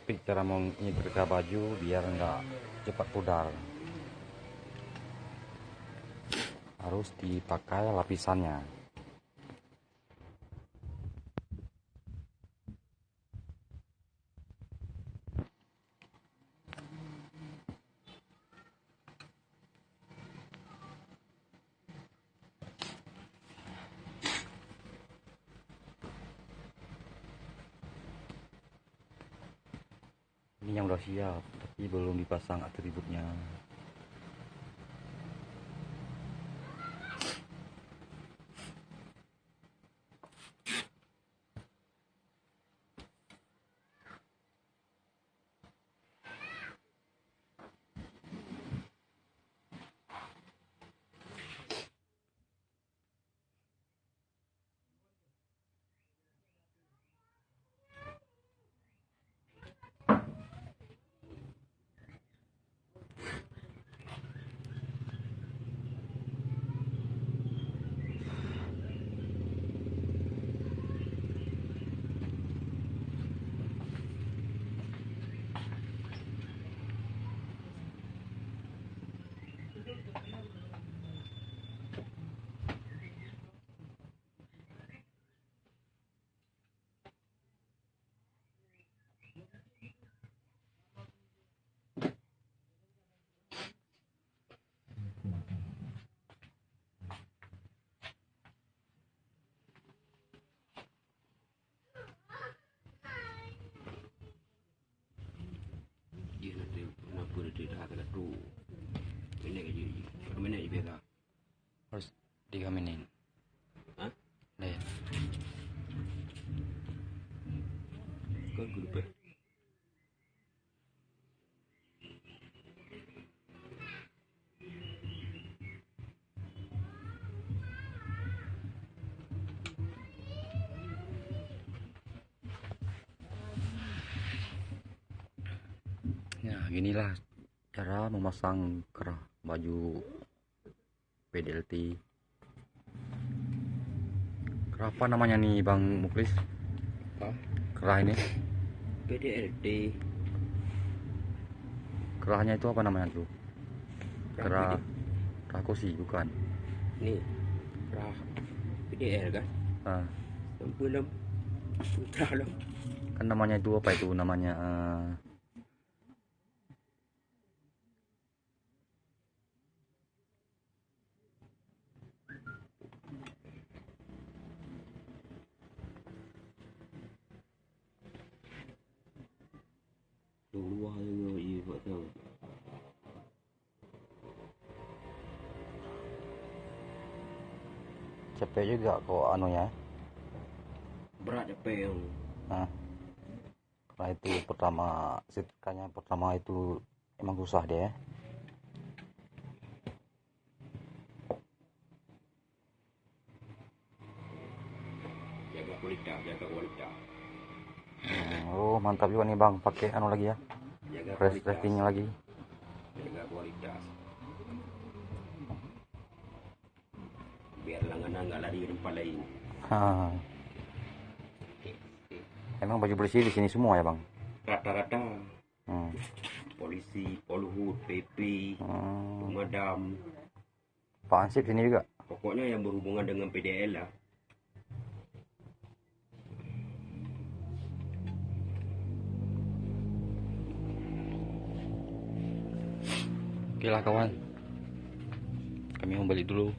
topik cara menyetrika baju biar nggak cepat pudar. Harus dipakai lapisannya. Ini yang udah siap, tapi belum dipasang atributnya. Dia nanti kenapa dia dah kena tu minit je, berapa minit je biar Harus 3 menit. ha? Nih, Kau lupa ya ginilah cara memasang kerah baju PDLT. Kerah apa namanya nih Bang Muklis? apa? Kerah ini, PDLT kerahnya itu apa namanya tuh? Kerah kosi bukan? ni kerah PDL kan? Ah, Belum putra lah. kan namanya itu apa itu namanya? Luar tengok je buat tahu. Capek juga kok anunya. Berat capek yang Nah, karena itu pertama setrikanya pertama itu emang susah deh. jaga kualitas, jaga kualitas. Oh mantap juga nih Bang, pakai anu lagi ya, Jaga press kualitas. restingnya lagi. Jaga kualitas. Biar langganan nggak lari ke tempat lain. Ha. Emang baju bersih di sini semua ya Bang? Rata-rata Hmm. polisi, polhut, PP, pemadam, Pak Ansip sini juga. pokoknya yang berhubungan dengan PDL lah. Oke lah kawan, kami mau balik dulu.